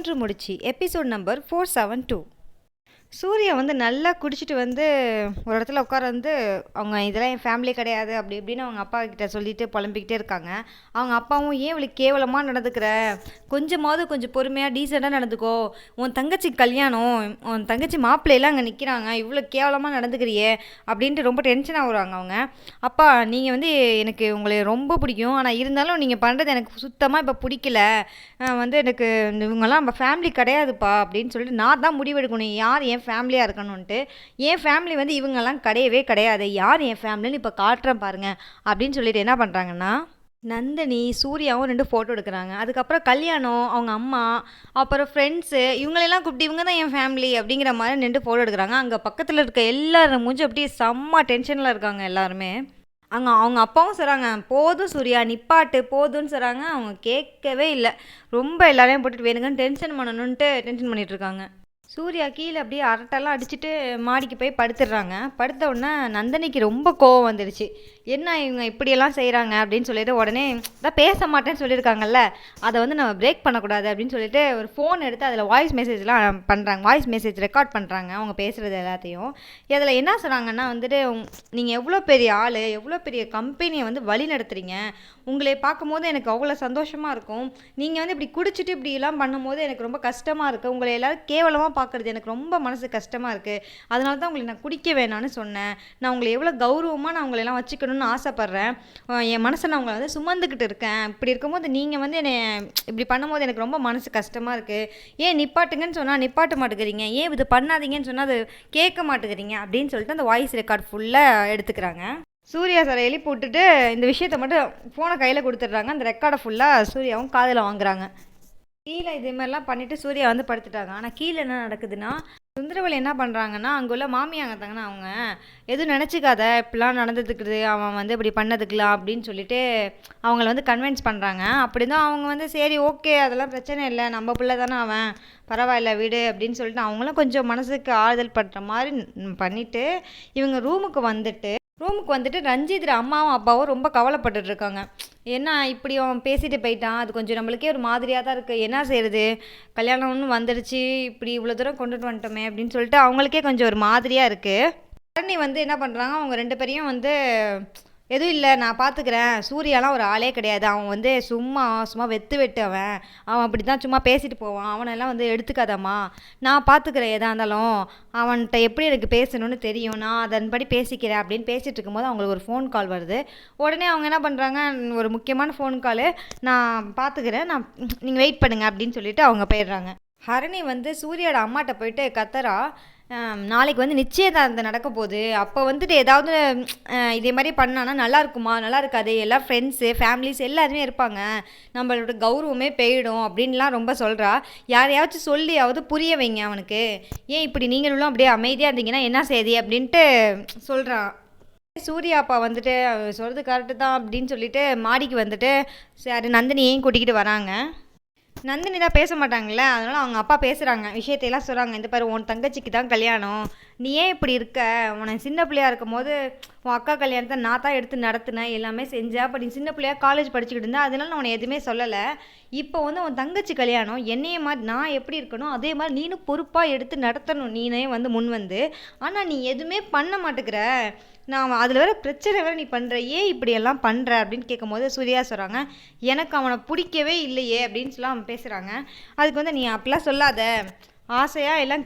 3 முடிச்சு episode number 472. Surya வந்து நல்லா குடிச்சிட்டு வந்து ஒரு இடத்துல உட்கார வந்து அவங்க இதெல்லாம் என் ஃபேமிலி கிடையாது அப்படி இப்படின்னு அவங்க அப்பா கிட்ட சொல்லிட்டு புலம்பிக்கிட்டே இருக்காங்க. அவங்க அப்பாவும் ஏன் இவளுக்கு கேவலமாக நடந்துக்கிற, கொஞ்சம் பொறுமையாக டீசெண்டாக நடந்துக்கோ, உன் தங்கச்சி கல்யாணம், உன் தங்கச்சி மாப்பிள்ளையெல்லாம் அங்கே நிற்கிறாங்க, இவ்வளோ கேவலமாக நடந்துக்கிறியே அப்படின்ட்டு ரொம்ப டென்ஷன் ஆகுறாங்க அவங்க. அப்பா நீங்கள் வந்து எனக்கு உங்களை ரொம்ப பிடிக்கும், ஆனால் இருந்தாலும் நீங்கள் பண்ணுறது எனக்கு சுத்தமாக இப்போ பிடிக்கல, வந்து எனக்கு இவங்கெல்லாம் நம்ம ஃபேமிலி கிடையாதுப்பா அப்படின்னு சொல்லிட்டு நான் தான் முடிவெடுக்கணும் யார் என் ஃபேமிலியாக இருக்கணும்ன்ட்டு. என் ஃபேமிலி வந்து இவங்கெல்லாம் கிடையவே கிடையாது, யார் என் ஃபேமிலின்னு இப்போ காட்டுறேன் பாருங்க அப்படின்னு சொல்லிட்டு என்ன பண்ணுறாங்கன்னா, நந்தினி சூர்யாவும் 2 ஃபோட்டோ எடுக்கிறாங்க. அதுக்கப்புறம் கல்யாணம், அவங்க அம்மா, அப்புறம் ஃப்ரெண்ட்ஸு, இவங்களெல்லாம் கூப்பிட்டு இவங்க தான் என் ஃபேமிலி அப்படிங்கிற மாதிரி 2 ஃபோட்டோ எடுக்கிறாங்க. அங்கே பக்கத்தில் இருக்க எல்லாரும் மூஞ்சி அப்படியே செம்ம டென்ஷனில் இருக்காங்க எல்லாருமே. அங்கே அவங்க அப்பாவும் சொல்கிறாங்க, போதும் சூர்யா நிப்பாட்டு போதும்னு சொல்கிறாங்க. அவங்க கேட்கவே இல்லை, ரொம்ப எல்லாரையும் போட்டுட்டு வேணுங்கன்னு டென்ஷன் பண்ணணுன்ட்டு டென்ஷன் பண்ணிகிட்டு இருக்காங்க. சூர்யா கீழே அப்படியே அரட்டெல்லாம் அடிச்சுட்டு மாடிக்கு போய் படுத்துடுறாங்க. படுத்த உடனே நந்தினிக்கு ரொம்ப கோவம் வந்துடுச்சு. என்ன இவங்க இப்படியெல்லாம் செய்கிறாங்க அப்படின்னு சொல்லிட்டு உடனே தான் பேச மாட்டேன்னு சொல்லியிருக்காங்கல்ல, அதை வந்து நம்ம பிரேக் பண்ணக்கூடாது அப்படின்னு சொல்லிட்டு ஒரு ஃபோன் எடுத்து அதில் வாய்ஸ் மெசேஜ்லாம் பண்ணுறாங்க, வாய்ஸ் மெசேஜ் ரெக்கார்ட் பண்ணுறாங்க அவங்க பேசுகிறது எல்லாத்தையும். அதில் என்ன சொன்னாங்கன்னா வந்துட்டு, நீங்கள் எவ்வளோ பெரிய ஆள், எவ்வளோ பெரிய கம்பெனியை வந்து வழி நடத்துகிறீங்க, உங்களை பார்க்கும்போது எனக்கு அவ்வளோ சந்தோஷமாக இருக்கும், நீங்கள் வந்து இப்படி குடிச்சிட்டு இப்படிலாம் பண்ணும்போது எனக்கு ரொம்ப கஷ்டமாக இருக்குது, உங்களை எல்லோரும் கேவலமாக பார்க்குறது எனக்கு ரொம்ப மனசு கஷ்டமாக இருக்குது, அதனால தான் உங்களை நான் குடிக்க வேணான்னு சொன்னேன், நான் உங்களை எவ்வளோ கௌரவமாக நான் உங்களெல்லாம் வச்சுக்கணும்னு ஆசைப்பட்றேன், என் மனசை நான் உங்களை வந்து சுமந்துக்கிட்டு இருக்கேன், இப்படி இருக்கும்போது நீங்கள் வந்து என்னை இப்படி பண்ணும்போது எனக்கு ரொம்ப மனசு கஷ்டமாக இருக்குது, ஏன் நிப்பாட்டுங்கன்னு சொன்னால் நிப்பாட்ட மாட்டேங்கிறீங்க, ஏன் இது பண்ணாதீங்கன்னு சொன்னால் அது கேட்க மாட்டேங்கிறீங்க அப்படின்னு சொல்லிட்டு அந்த வாய்ஸ் ரெக்கார்ட் ஃபுல்லாக எடுத்துக்கிறாங்க. சூர்யா சாரை எழுப்பி விட்டுட்டு இந்த விஷயத்த மட்டும் ஃபோனை கையில் கொடுத்துட்றாங்க. அந்த ரெக்கார்டை ஃபுல்லாக சூர்யாவும் காதில் வாங்குறாங்க. கீழே இதே மாதிரிலாம் பண்ணிவிட்டு சூர்யா வந்து படுத்துட்டாங்க. ஆனால் கீழே என்ன நடக்குதுன்னா, சுந்தரவல்லி என்ன பண்ணுறாங்கன்னா, அங்கே உள்ள மாமியாங்க தாங்கன்னா அவங்க, எதுவும் நினச்சிக்காத இப்படிலாம் நடந்ததுக்குது, அவன் வந்து இப்படி பண்ணதுக்கலாம் அப்படின்னு சொல்லிட்டு அவங்கள வந்து கன்வின்ஸ் பண்ணுறாங்க. அப்படி தான் அவங்க வந்து சரி ஓகே அதெல்லாம் பிரச்சனை இல்லை, நம்ம பிள்ளை தானே அவன், பரவாயில்ல விடு அப்படின்னு சொல்லிட்டு அவங்களும் கொஞ்சம் மனசுக்கு ஆறுதல் படுற மாதிரி பண்ணிவிட்டு இவங்க ரூமுக்கு வந்துட்டு ரஞ்சித் அம்மாவும் அப்பாவும் ரொம்ப கவலைப்பட்டுட்டு இருக்காங்க. ஏன்னா இப்படி அவன் பேசிட்டு போயிட்டான், அது கொஞ்சம் நம்மளுக்கே ஒரு மாதிரியாக தான் இருக்குது, என்ன செய்கிறது, கல்யாணம்னு வந்துடுச்சு, இப்படி இவ்வளோ தூரம் கொண்டுட்டு வந்துட்டோமே அப்படின்னு சொல்லிட்டு அவங்களுக்கே கொஞ்சம் ஒரு மாதிரியாக இருக்குது. ஹரணி வந்து என்ன பண்ணுறாங்க, அவங்க 2 பேரையும் வந்து எதுவும் இல்லை நான் பார்த்துக்கிறேன், சூர்யாலாம் ஒரு ஆளே கிடையாது, அவன் வந்து சும்மா வெட்டு அவன் அப்படி தான் சும்மா பேசிட்டு போவான், அவனெல்லாம் வந்து எடுத்துக்காதம்மா, நான் பார்த்துக்கிறேன், எதாக இருந்தாலும் அவன்கிட்ட எப்படி எனக்கு பேசணும்னு தெரியும், நான் அதன்படி பேசிக்கிறேன் அப்படின்னு பேசிகிட்டு இருக்கும்போது அவங்களுக்கு ஒரு ஃபோன் கால் வருது. உடனே அவங்க என்ன பண்ணுறாங்க, ஒரு முக்கியமான ஃபோன் காலு, நான் பார்த்துக்கிறேன், நீங்கள் வெயிட் பண்ணுங்க அப்படின்னு சொல்லிட்டு அவங்க போயிடுறாங்க. ஹரணி வந்து சூர்யாவோட அம்மாட்ட போயிட்டு கத்தரா, நாளைக்கு வந்து நிச்சயதார்த்தம் நடக்க போகுது, அப்போ வந்துட்டு ஏதாவது இதே மாதிரி பண்ணான்னா நல்லா இருக்குமா, நல்லா இருக்காது, எல்லாம் ஃப்ரெண்ட்ஸு ஃபேமிலிஸ் எல்லாருமே இருப்பாங்க, நம்மளோட கௌரவமே போயிடும் அப்படின்லாம் ரொம்ப சொல்கிறா. யாரையாச்சும் சொல்லியாவது புரிய வைங்க அவனுக்கு, ஏன் இப்படி நீங்களும் அப்படியே அமைதியாக இருந்தீங்கன்னா என்ன செய்தி அப்படின்ட்டு சொல்கிறான். சூர்யா அப்பா வந்துட்டு சொல்கிறது கரெக்டு தான் அப்படின்னு சொல்லிட்டு மாடிக்கு வந்துட்டு சரி நந்தினியையும் கூட்டிக்கிட்டு வராங்க. நந்தினி தான் பேச மாட்டாங்கள்ல, அதனால் அவங்க அப்பா பேசுகிறாங்க, விஷயத்தையெல்லாம் சொல்கிறாங்க. இந்த பாரு உன் தங்கச்சிக்கு தான் கல்யாணம், நீ ஏன் இப்படி இருக்க, உன்னை சின்ன பிள்ளையாக இருக்கும் போது உன் அக்கா கல்யாணத்தை நான் தான் எடுத்து நடத்தினேன், எல்லாமே செஞ்சேன், அப்போ நீ சின்ன பிள்ளையாக காலேஜ் படிச்சுக்கிட்டு இருந்தேன், அதனால நான் உன்னை எதுவுமே சொல்லலை, இப்போ வந்து உன் தங்கச்சி கல்யாணம், என்னையே மாதிரி நான் எப்படி இருக்கணும் அதே மாதிரி நீனும் பொறுப்பாக எடுத்து நடத்தணும், நீனே வந்து முன் வந்து, ஆனால் நீ எதுவுமே பண்ண மாட்டேங்கிற, நான் அதில் வேறு பிரச்சனை வேறு நீ பண்ணுற, ஏன் இப்படியெல்லாம் பண்ணுற அப்படின்னு கேட்கும்போது சூர்யா சொல்கிறாங்க, எனக்கு அவனை பிடிக்கவே இல்லையே அப்படின்னு சொல்லி அவன் பேசுகிறாங்க. அதுக்கு வந்து நீ அப்படிலாம் சொல்லாத, ஆசையாக எல்லாம்